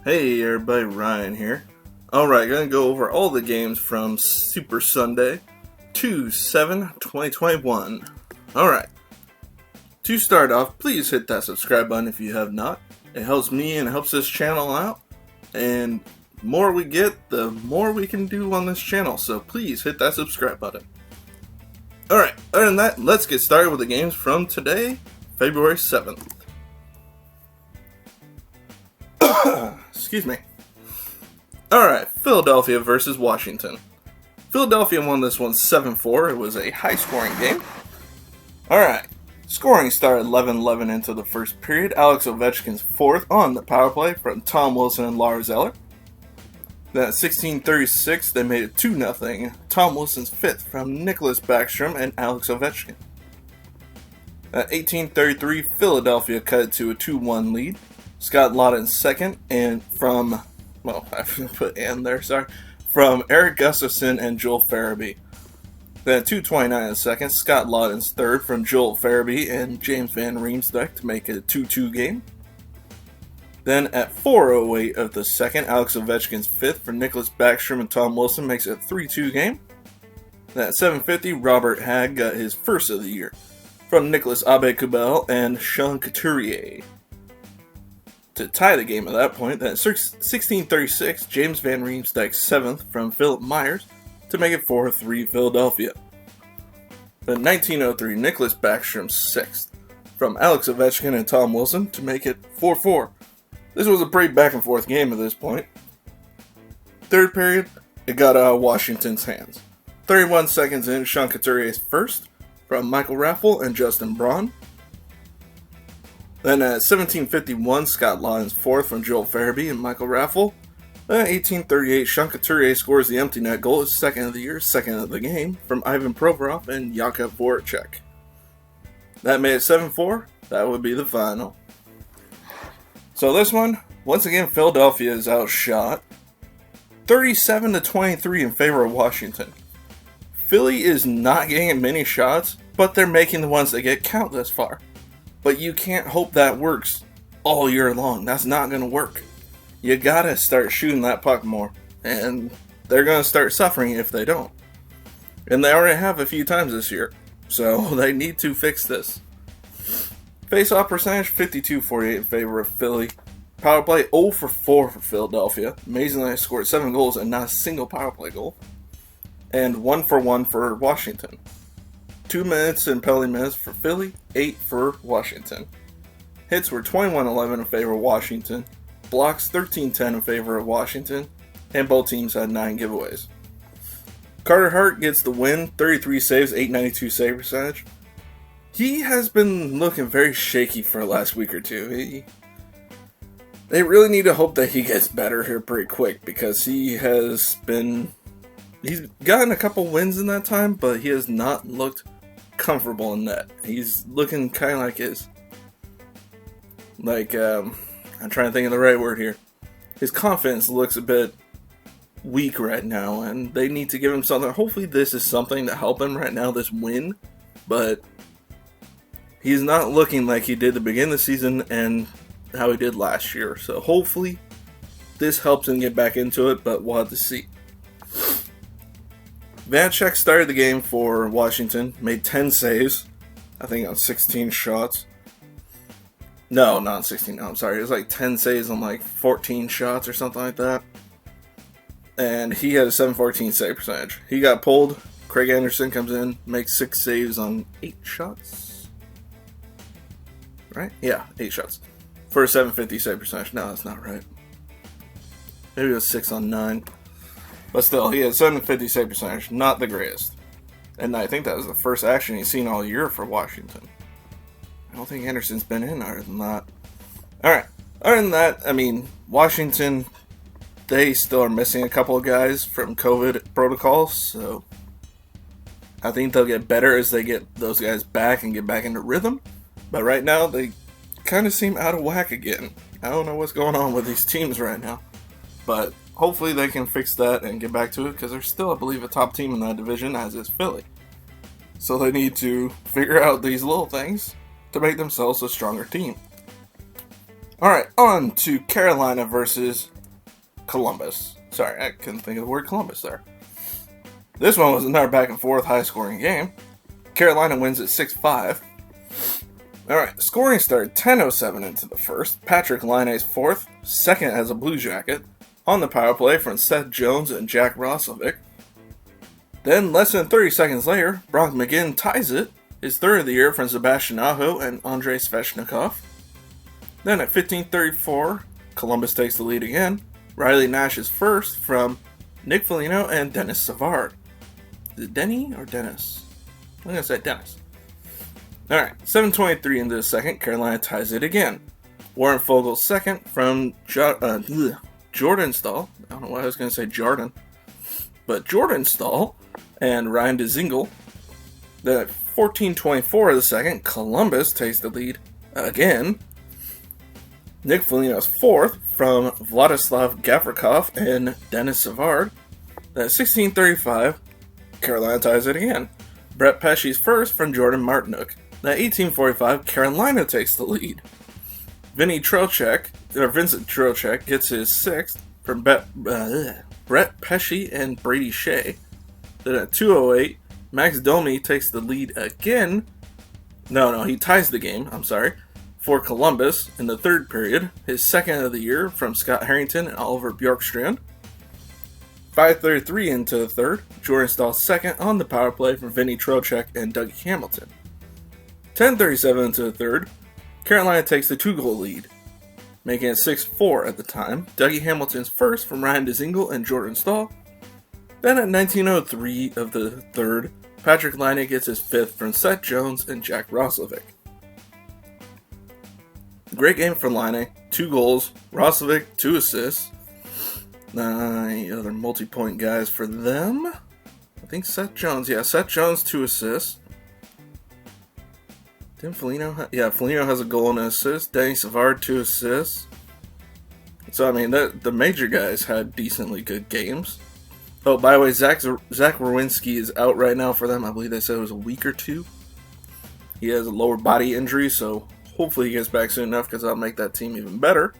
Hey everybody, Ryan here. Alright, gonna go over all the games from Super Sunday 2/7/2021. Alright, to start off, please hit that subscribe button if you have not. It helps me and helps this channel out, and the more we get, the more we can do on this channel, so please hit that subscribe button. Alright, other than that, let's get started with the games from today, February 7th. Excuse me. Alright, Philadelphia versus Washington. Philadelphia won this one 7-4. It was a high-scoring game. Alright, scoring started 11-11 into the first period. Alex Ovechkin's fourth on the power play from Tom Wilson and Lars Eller. Then at 16:36, they made it 2-0. Tom Wilson's fifth from Nicholas Backstrom and Alex Ovechkin. At 18:33, Philadelphia cut it to a 2-1 lead. Scott Laughton's second, and from, well, I put "and" there, sorry, from Eric Gustafsson and Joel Farabee. Then at 2:29 in the second, Scott Laughton's third from Joel Farabee and James Van Riemsdyk to make it a 2-2 game. Then at 4:08 of the second, Alex Ovechkin's fifth for Nicholas Backstrom and Tom Wilson makes it a 3-2 game. Then at 7:50, Robert Hagg got his first of the year from Nicholas Aube-Kubel and Sean Couturier to tie the game at that point. Then at 16:36, James Van Riemsdyk's seventh from Philip Myers to make it 4-3 Philadelphia. Then 19:03, Nicholas Backstrom's sixth from Alex Ovechkin and Tom Wilson to make it 4-4. This was a pretty back and forth game at this point. Third period, it got out of Washington's hands. 31 seconds in, Sean Couturier's first from Michael Raffl and Justin Braun. Then at 17:51, Scott Laughton's fourth from Joel Farabee and Michael Raffl. Then at 18:38, Sean Couturier scores the empty net goal, his second of the year, second of the game, from Ivan Provorov and Jakub Voracek. That made it 7-4. That would be the final. So this one, once again, Philadelphia is outshot 37-23 in favor of Washington. Philly is not getting many shots, but they're making the ones that get count this far. But you can't hope that works all year long. That's not going to work. You gotta start shooting that puck more. And they're going to start suffering if they don't. And they already have a few times this year. So they need to fix this. Face-off percentage, 52-48 in favor of Philly. Power play, 0-4 for Philadelphia. Amazingly, they scored 7 goals and not a single power play goal. And 1-for-1 for Washington. 2 minutes in penalty minutes for Philly, 8 for Washington. Hits were 21-11 in favor of Washington. Blocks 13-10 in favor of Washington. And both teams had 9 giveaways. Carter Hart gets the win, 33 saves, 892 save percentage. He has been looking very shaky for the last week or two. They really need to hope that he gets better here pretty quick, because he's gotten a couple wins in that time, but he has not looked comfortable in net. He's looking kind of I'm trying to think of the right word here. His confidence looks a bit weak right now, and they need to give him something. Hopefully this is something to help him right now, this win, but he's not looking like he did the beginning of the season and how he did last year. So hopefully this helps him get back into it, but we'll have to see. Vanecek started the game for Washington, made 10 saves, I think on 16 shots. No, not 16, no, I'm sorry. It was like 10 saves on like 14 shots or something like that. And he had a 714 save percentage. He got pulled. Craig Anderson comes in, makes 6 saves on 8 shots. Right? Yeah, 8 shots. For a 750 save percentage. No, that's not right. Maybe it was 6 on 9. But still, he had 750 save percentage. Not the greatest. And I think that was the first action he's seen all year for Washington. I don't think Anderson's been in other than that. Alright. Other than that, I mean, Washington, they still are missing a couple of guys from COVID protocols. So I think they'll get better as they get those guys back and get back into rhythm. But right now, they kind of seem out of whack again. I don't know what's going on with these teams right now. But hopefully they can fix that and get back to it, because they're still, I believe, a top team in that division, as is Philly. So they need to figure out these little things to make themselves a stronger team. Alright, on to Carolina versus Columbus. Sorry, I couldn't think of the word Columbus there. This one was another back and forth high-scoring game. Carolina wins at 6-5. Alright, scoring started 10:07 into the first. Patrick Laine's fourth, second as a Blue Jacket. On the power play from Seth Jones and Jack Roslovic. Then, less than 30 seconds later, Brock McGinn ties it, his third of the year from Sebastian Aho and Andrei Svechnikov. Then at 15:34, Columbus takes the lead again. Riley Nash's first from Nick Foligno and Dennis Savard. Is it Denny or Dennis? I'm going to say Dennis. Alright, 7:23 into the second, Carolina ties it again. Warren Fogel's second from Jordan Stahl. I don't know why I was going to say Jordan. But Jordan Stahl and Ryan Dzingel. Then at 14:24 of the second, Columbus takes the lead again. Nick Foligno's fourth from Vladislav Gavrikov and Dennis Savard. Then at 16:35, Carolina ties it again. Brett Pesce's first from Jordan Martinook. Then at 18:45, Carolina takes the lead. Vincent Trocheck gets his sixth from Brett Pesce and Brady Shea. Then at 2:08, Max Domi takes the lead again. No, he ties the game, for Columbus in the third period. His second of the year from Scott Harrington and Oliver Bjorkstrand. 5:33 into the third, Jordan Stahl's second on the power play from Vinny Trocheck and Dougie Hamilton. 10:37 into the third, Carolina takes the 2-goal lead, making it 6-4 at the time. Dougie Hamilton's first from Ryan Dzingel and Jordan Stahl. Then at 19:03 of the third, Patrick Laine gets his fifth from Seth Jones and Jack Roslovic. Great game for Laine, 2 goals, Roslovic 2 assists. Any other multi-point guys for them? I think Seth Jones, Seth Jones 2 assists. Didn't Foligno Foligno has a goal and an assist. Danny Savard 2 assists. So, the major guys had decently good games. Oh, by the way, Zach Rowinski is out right now for them. I believe they said it was a week or 2. He has a lower body injury, so hopefully he gets back soon enough because that'll make that team even better.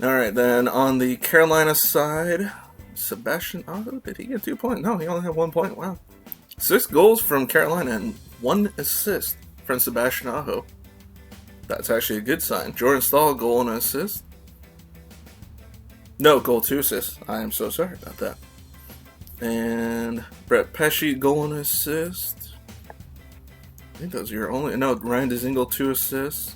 Alright, then on the Carolina side, Sebastian Aho, did he get 2 points? No, he only had 1 point. Wow. 6 goals from Carolina and 1 assist from Sebastian Aho. That's actually a good sign. Jordan Stahl, goal and an assist. No, goal, 2 assists. I am so sorry about that. And Brett Pesce, goal and assist. I think those are your only... No, Ryan Dzingel, 2 assists.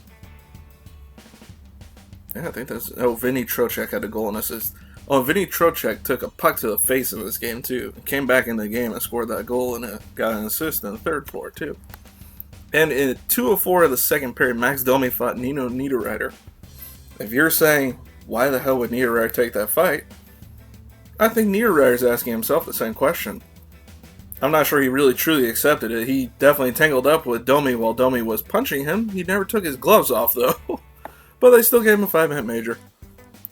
Yeah, I think that's... Oh, Vinny Trocheck had a goal and assist. Oh, Vinny Trocheck took a puck to the face in this game, too. Came back in the game and scored that goal and got an assist in the third floor, too. And in 2:04 of the second period, Max Domi fought Nino Neiderreiter. If you're saying, why the hell would Neiderreiter take that fight? I think Niederreiter's asking himself the same question. I'm not sure he really truly accepted it. He definitely tangled up with Domi while Domi was punching him. He never took his gloves off, though. But they still gave him a 5-minute major.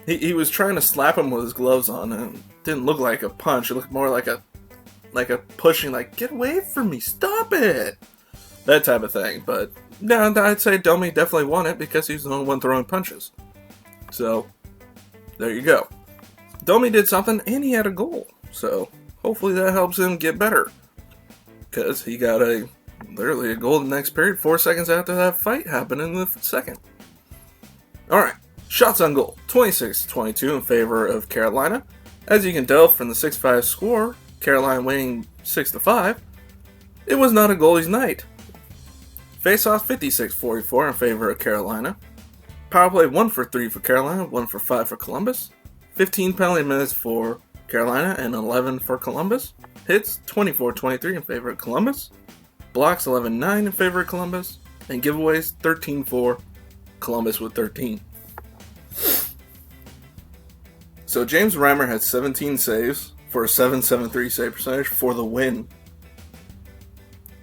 He was trying to slap him with his gloves on, and it didn't look like a punch. It looked more like a pushing, like, get away from me, stop it! That type of thing. But, no, I'd say Domi definitely won it because he's the only one throwing punches. So, there you go. Domi did something, and he had a goal. So, hopefully that helps him get better. Because he got literally a goal in the next period 4 seconds after that fight happened in the second. Alright, shots on goal, 26-22 in favor of Carolina. As you can tell from the 6-5 score, Carolina winning 6-5, it was not a goalie's night. Face-off 56-44 in favor of Carolina. Power play 1 for 3 for Carolina, 1 for 5 for Columbus. 15 penalty minutes for Carolina and 11 for Columbus. Hits 24-23 in favor of Columbus. Blocks 11-9 in favor of Columbus. And giveaways 13-4. Columbus with 13. So James Reimer had 17 saves for a .773 save percentage for the win.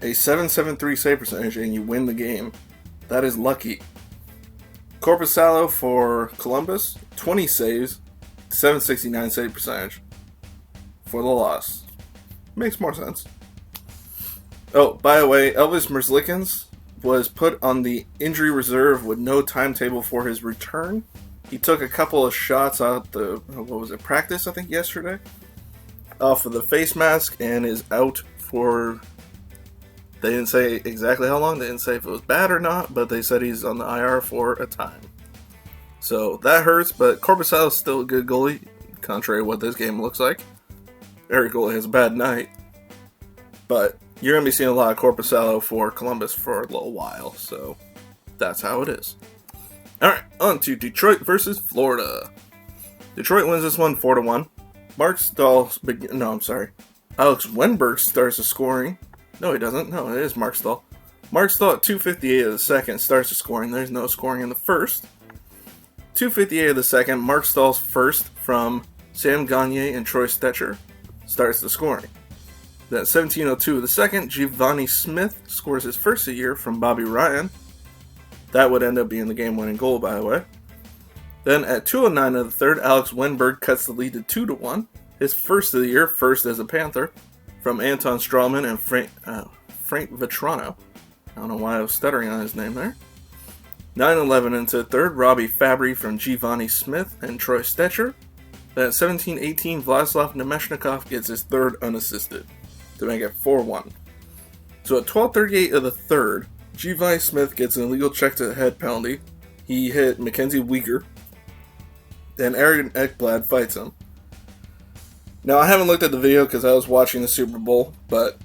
A .773 save percentage and you win the game. That is lucky. Korpisalo for Columbus, 20 saves, .769 save percentage for the loss. Makes more sense. Oh, by the way, Elvis Merzlikins was put on the injury reserve with no timetable for his return. He took a couple of shots out practice, I think, yesterday, off of the face mask, and is out for, they didn't say exactly how long, they didn't say if it was bad or not, but they said he's on the IR for a time. So that hurts, but Korpisalo is still a good goalie, contrary to what this game looks like. Every goalie has a bad night, but you're going to be seeing a lot of Korpisalo for Columbus for a little while, so that's how it is. Alright, on to Detroit versus Florida. Detroit wins this one 4-1. Alex Wenberg starts the scoring. No, he doesn't. No, it is Mark Stahl. Mark Stahl at 2:58 of the second starts the scoring. There's no scoring in the first. 2:58 of the second, Mark Stahl's first from Sam Gagner and Troy Stecher starts the scoring. Then at 17:02 of the second, Givani Smith scores his first of the year from Bobby Ryan. That would end up being the game-winning goal, by the way. Then at 2:09 of the third, Alex Wenberg cuts the lead to 2-1. His first of the year, first as a Panther, from Anton Strawman and Frank Vetrano. I don't know why I was stuttering on his name there. 9:11 into the third, Robbie Fabry from Givani Smith and Troy Stecher. Then at 17:18, Vladislav Nemeshnikov gets his third unassisted to make it 4-1. So at 12:38 of the third, Givani Smith gets an illegal check to the head penalty. He hit Mackenzie Weegar. Then Aaron Ekblad fights him. Now, I haven't looked at the video because I was watching the Super Bowl, but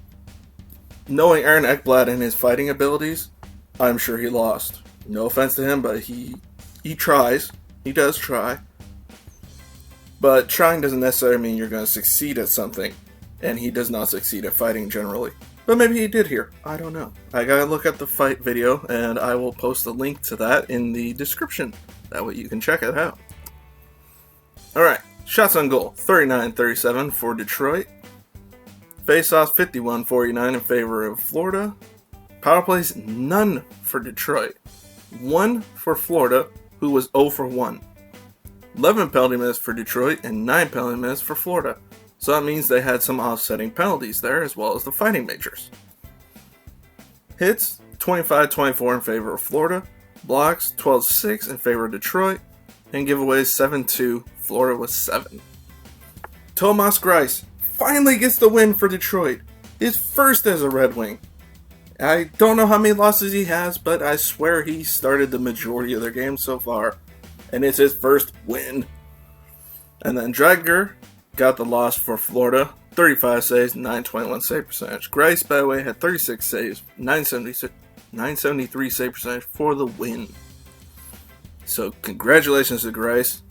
knowing Aaron Ekblad and his fighting abilities, I'm sure he lost. No offense to him, but he tries. He does try. But trying doesn't necessarily mean you're going to succeed at something, and he does not succeed at fighting generally. But maybe he did here. I don't know. I gotta look at the fight video, and I will post a link to that in the description. That way you can check it out. Alright, shots on goal, 39-37 for Detroit. Face-offs, 51-49 in favor of Florida. Power plays, none for Detroit. 1 for Florida, who was 0 for 1. 11 penalty minutes for Detroit and 9 penalty minutes for Florida. So that means they had some offsetting penalties there, as well as the fighting majors. Hits, 25-24 in favor of Florida. Blocks, 12-6 in favor of Detroit. And giveaways, 7-2, Florida was 7. Tomas Greiss finally gets the win for Detroit. His first as a Red Wing. I don't know how many losses he has, but I swear he started the majority of their games so far. And it's his first win. And then Dragger got the loss for Florida. 35 saves, 921 save percentage. Greiss, by the way, had 36 saves, 973 save percentage for the win. So congratulations to Greiss.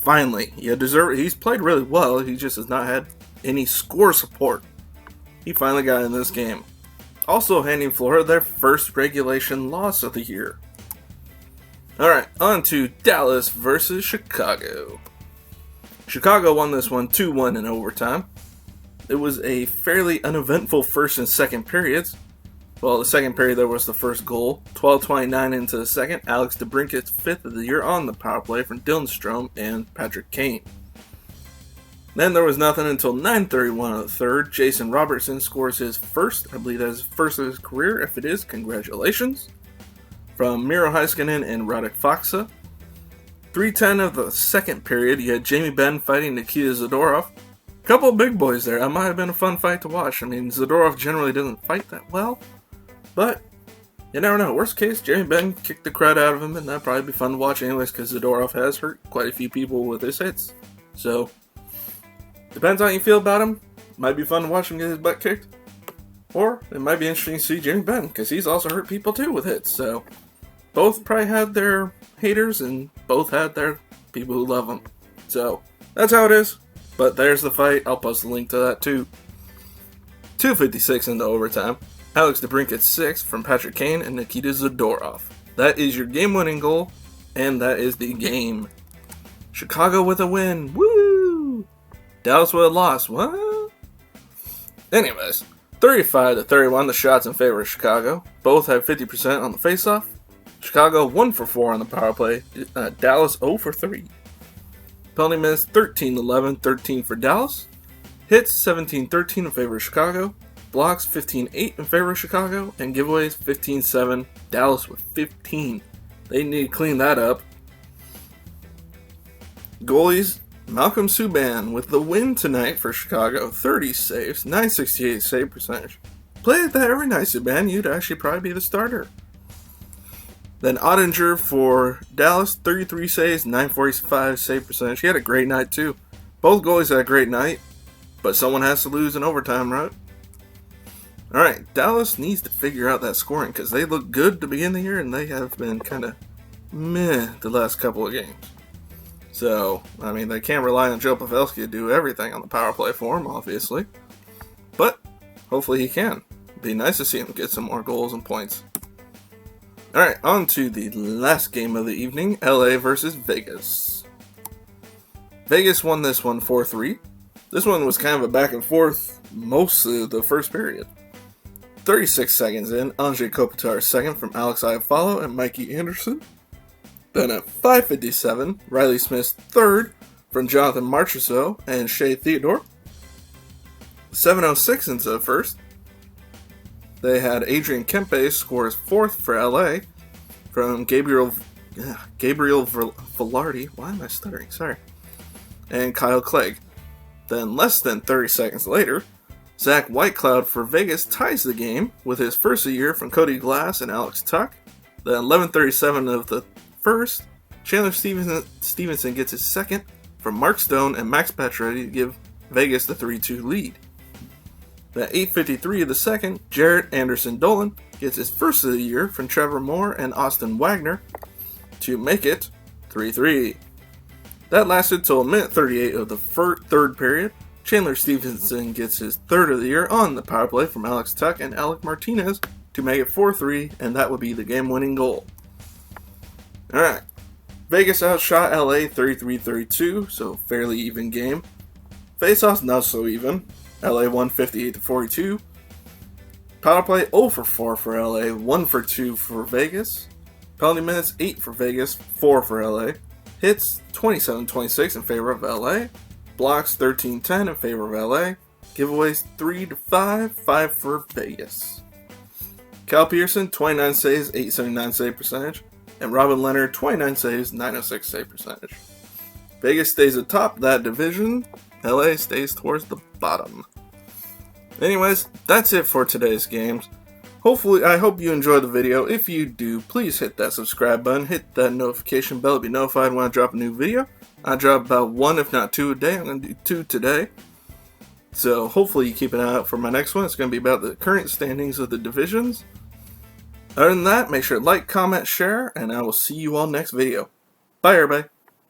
Finally, you deserve it. He's played really well. He just has not had any score support. He finally got in this game. Also handing Florida their first regulation loss of the year. Alright, on to Dallas versus Chicago. Chicago won this one 2-1 in overtime. It was a fairly uneventful first and second periods. Well, the second period there was the first goal. 12:29 into the second, Alex DeBrincat's 5th of the year on the power play from Dylan Strome and Patrick Kane. Then there was nothing until 9:31 of the third. Jason Robertson scores his first, I believe that's his first of his career. If it is, congratulations. From Miro Heiskanen and Radek Faksa. 3:10 of the second period, you had Jamie Benn fighting Nikita Zadorov. A couple of big boys there. That might have been a fun fight to watch. I mean, Zadorov generally doesn't fight that well, but you never know. Worst case, Jamie Benn kicked the crud out of him, and that'd probably be fun to watch anyways, because Zadorov has hurt quite a few people with his hits. So, depends on how you feel about him. Might be fun to watch him get his butt kicked. Or, it might be interesting to see Jamie Benn, because he's also hurt people too with hits. So, both probably had their haters, and both had their people who love them. So, that's how it is. But there's the fight. I'll post a link to that too. 2:56 into overtime. Alex DeBrincat's 6th from Patrick Kane and Nikita Zadorov. That is your game-winning goal, and that is the game. Chicago with a win. Woo! Dallas with a loss. What? Anyways, 35-31, the shots in favor of Chicago. Both had 50% on the faceoff. Chicago 1 for 4 on the power play. Dallas 0 for 3. Penalty minutes 13-11, 13 for Dallas. Hits 17-13 in favor of Chicago. Blocks 15-8 in favor of Chicago. And giveaways 15-7. Dallas with 15. They need to clean that up. Goalies, Malcolm Subban with the win tonight for Chicago. 30 saves, 968 save percentage. Play at that every night, Subban. You'd actually probably be the starter. Then Ottinger for Dallas, 33 saves, 945 save percentage. He had a great night too. Both goalies had a great night, but someone has to lose in overtime, right? Alright, Dallas needs to figure out that scoring because they look good to begin the year and they have been kind of meh the last couple of games. So, I mean, they can't rely on Joe Pavelski to do everything on the power play for him, obviously. But hopefully he can. It'd be nice to see him get some more goals and points. Alright, on to the last game of the evening, LA versus Vegas. Vegas won this one 4-3. This one was kind of a back and forth most of the first period. 36 seconds in, Anze Kopitar second from Alex Iafallo and Mikey Anderson. Then at 5:57, Riley Smith's third from Jonathan Marchessault and Shea Theodore. 7:06 into the first. They had Adrian Kempe scores fourth for LA from Gabriel Velarde. Why am I stuttering? Sorry. And Kyle Clegg. Then less than 30 seconds later, Zach Whitecloud for Vegas ties the game with his first of the year from Cody Glass and Alex Tuch. Then 11:37 of the first, Chandler Stevenson gets his second from Mark Stone and Max Pacioretty to give Vegas the 3-2 lead. At 8:53 of the second, Jarrett Anderson-Dolan gets his first of the year from Trevor Moore and Austin Wagner to make it 3-3. That lasted till a minute 38 of the third period. Chandler Stevenson gets his third of the year on the power play from Alex Tuch and Alec Martinez to make it 4-3, and that would be the game-winning goal. Alright, Vegas outshot LA 33-32, so fairly even game. Face-offs not so even. LA won 58-42. Power play 0 for 4 for LA, 1 for 2 for Vegas. Penalty minutes 8 for Vegas, 4 for LA. Hits 27-26 in favor of LA. Blocks 13-10 in favor of LA. Giveaways 3-5, 5 for Vegas. Cal Pearson 29 saves, 879 save percentage. And Robin Leonard, 29 saves, 906 save percentage. Vegas stays atop that division. LA stays towards the bottom. Anyways, that's it for today's games. I hope you enjoyed the video. If you do, please hit that subscribe button. Hit that notification bell to be notified when I drop a new video. I drop about 1 if not 2 a day. I'm going to do 2 today. So hopefully you keep an eye out for my next one. It's going to be about the current standings of the divisions. Other than that, make sure to like, comment, share, and I will see you all next video. Bye, everybody.